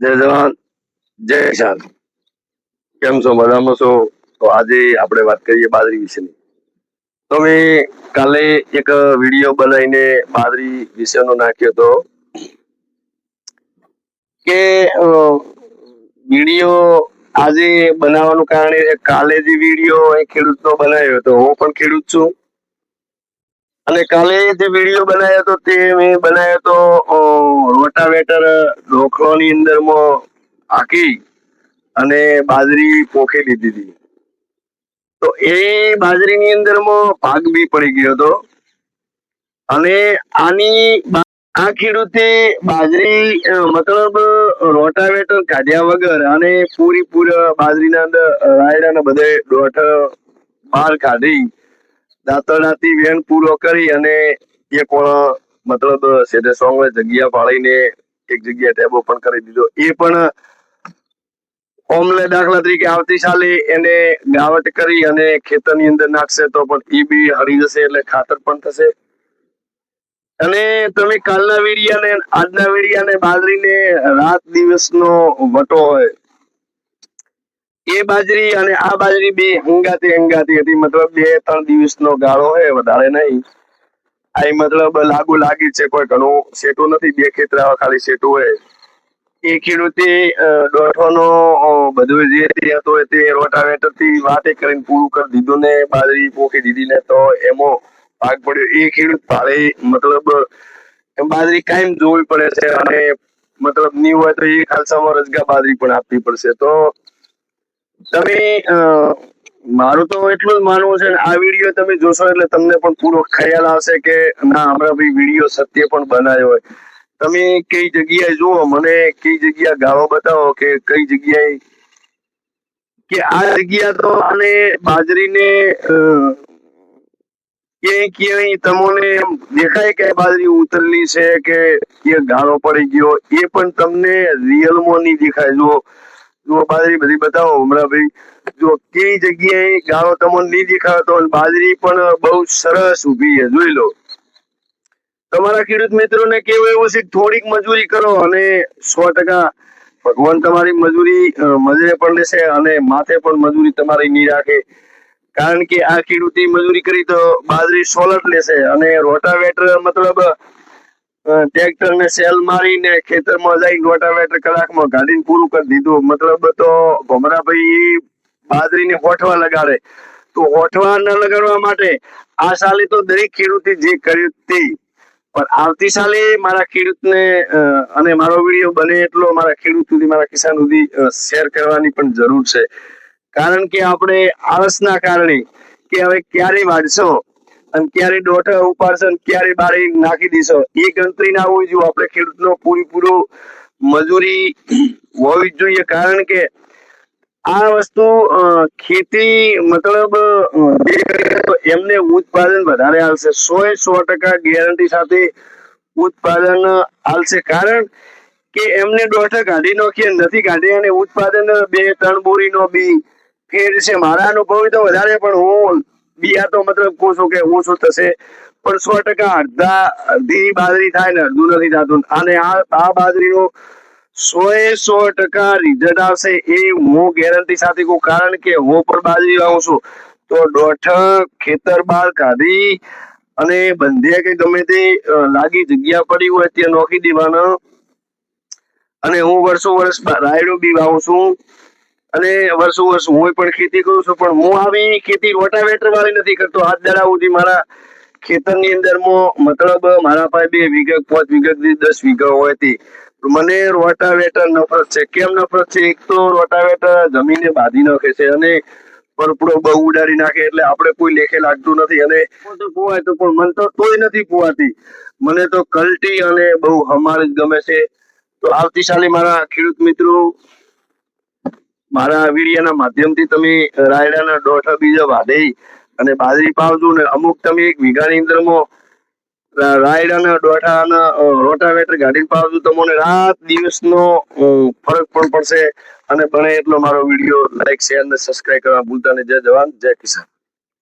જય જવાન જય કિસાન. કેમ છો? મજામાં છો? તો આજે આપણે વાત કરીએ બાજરી વિશેની. તો મેં કાલે એક વિડીયો બનાવીને બાજરી વિશેનો નાખ્યો હતો કે વિડીયો આજે બનાવવાનું કારણ એ છે કાલે જે વિડીયો ખેડૂતનો બનાવ્યો હતો, હું પણ ખેડૂત છું, અને કાલે જે વિડીયો બનાવ્યો હતો તે મેં બનાવ્યો હતો રોટાવેટર ઢોકળોની અંદરમાં હાકી અને બાજરી પોખી લીધી હતી. તો એ બાજરીની અંદરમાં ભાગ બી પડી ગયો હતો, અને આ ખેડૂતે બાજરી મતલબ રોટાવેટર કાઢ્યા વગર અને પૂરી બાજરીના અંદર રાયડાના બધે દોઢ બહાર કાઢી દાંતરડાથી વેણ પૂરો કરી અને એક મતલબ સીધે સોંગ જગ્યા પાડીને એક જગ્યાએ ટેબો પણ કરી દીધો. એ પણ ઓમને દાખલા તરીકે આવતી સાલે એને ગાવટ કરી અને ખેતરની અંદર નાખશે તો પણ એ બી હરી જશે, એટલે ખાતર પણ થશે. અને તમે કાલના વીડિયા ને આજના વીડિયા ને બાજરીને રાત દિવસનો વટો હોય, એ બાજરી અને આ બાજરી બે હંગાતી હતી, મતલબ 2-3 દિવસનો ગાળો હોય, વધારે નહીં. આ મતલબ લાગુ લાગી છે, કોઈ ઘણું સેટું નથી, 2 ખેતરા ખાલી સેટું હોય. એ ખેડૂતે દોઢોનો બધું જે હતો તે રોટાવેટર થી વાતે કરીને પૂરું કરી દીધું ને બાજરી પોખી દીધી ને તો એમાં ભાગ પડ્યો. એ ખેડૂત ભારે મતલબ બાજરી કાયમ જોવી પડે છે, અને મતલબ નહીં હોય તો એ ખાલસામાં રજગા બાજરી પણ આપવી પડશે. તો તમે મારું તો એટલું જ માનવું છે, આ વિડીયો તમે જોશો એટલે તમને પણ પૂરો ખ્યાલ આવશે કે ના હમણાં ભાઈ વિડીયો સત્ય પણ બનાવ્યો હોય. તમે કઈ જગ્યાએ જુઓ, મને કઈ જગ્યા ગાળો બતાવો કે કઈ જગ્યાએ કે આ જગ્યા તો અને બાજરીને ક્યાંય તમને દેખાય કે બાજરી ઉતરેલી છે કે ગાળો પડી ગયો, એ પણ તમને રિયલમાં નહીં દેખાય. જો બાજરી બધી બતાવો હમણાં ભાઈ, જો કઈ જગ્યાએ ગાળો તમને નહીં દેખાતો, બાજરી પણ બહુ સરસ ઊભી છે, જોઈ લો. તમારા ખેડૂત મિત્રોને કેવું એવું છે, થોડીક મજૂરી કરો અને 100% ભગવાન તમારી મજૂરી મજરે પણ લેશે અને માથે પણ મજૂરી તમારી નહીં રાખે. કારણ કે આ ખેડૂતી મજૂરી કરી તો બાજરી સોલટ લેશે, અને રોટાવેટર મતલબ ટ્રેક્ટર ને સેલ મારીને ખેતરમાં જઈને રોટાવેટર કલાકમાં ગાડીને પૂરું કરી દીધું. મતલબ તો ભમરાભાઈ બાજરીને હોઠવા લગાડે, તો હોઠવા ન લગાડવા માટે આ સાલે તો દરેક ખેડૂતે જે કર્યું તે, પણ આવતી સાલે મારા ખેડૂતને અને મારો વિડીયો બને એટલો મારા ખેડૂત સુધી, મારા કિસાન સુધી શેર કરવાની પણ જરૂર છે. કારણ કે આપણે આળસના કારણે કે હવે ક્યારે વાઢશો અને ક્યારે દોઢ ઉપાડશો અને ક્યારે બારી નાખી દીશો, એ ગણતરી ના હોવી જોઈએ. આપણે ખેડૂતનો પૂરેપૂરો મજૂરી હોવી જ જોઈએ. કારણ કે આ વસ્તુ ખેતી મતલબ એમને ઉત્પાદન વધારે આવશે, 100% ગેરંટી સાથે ઉત્પાદન આવશે. કારણ કે એમને દોઢ કાઢી નાખીએ નથી કાઢી, અને ઉત્પાદન 2-3 બોરીનો બી ફેર છે. મારા અનુભવ તો વધારે, પણ હું બિયા તો મતલબ કહું છું કે ઓછું થશે, પણ 100% અડધી બાજરી થાય ને અડધું નથી થતું. અને આ બાજરીનો 100% રિઝલ્ટ આવશે, એ હું ગેરંટી સાથે કહું. કારણ કે હું પણ બાજરી વાવું છું, તો દોઢ ખેતર બહાર કાઢી અને બંધે કે ગમે તે લાગી જગ્યા પડી હોય ત્યાં નોખી દેવાનો. અને હું વર્ષો રાયડો બી વાવું છું, અને વર્ષો હું પણ ખેતી કરું છું, પણ હું આવી ખેતી રોટાવેટર વાળી નથી કરતો. આજ દાડા સુધી મારા ખેતરની અંદર મતલબ મારા પાસે 2 વીઘા 5 વીઘા 10 વીઘા હોય તે મને રોટાવેટર નફરત છે. કેમ નફરત છે? એક તો રોટાવેટર જમીને બાંધી નાખે છે અને પરપડો બહુ ઉડાડી નાખે, એટલે આપણે કોઈ લેખે લાગતું નથી. અને પોવાય તો પણ મને તો તોય નથી પોવાતી. મને તો કલ્ટી અને બહુ હમાર જ ગમે છે. તો આવતી સાલે મારા ખેડૂત મિત્રો, મારા વિડીયાના માધ્યમથી તમે રાયડાના દોઠા બીજા વાઢી અને બાજરી પાવજો ને અમુક તમે 1 વીઘાની અંદરમાં રાયડાના દોઠાના રોટાવેટર ગાડીને પાવજો, તમને રાત દિવસનો ફરક પણ પડશે. અને બને એટલો મારો વિડીયો લાઈક, શેર અને સબસ્ક્રાઇબ કરવા ભૂલતા નહીં. જય જવાન જય કિસાન.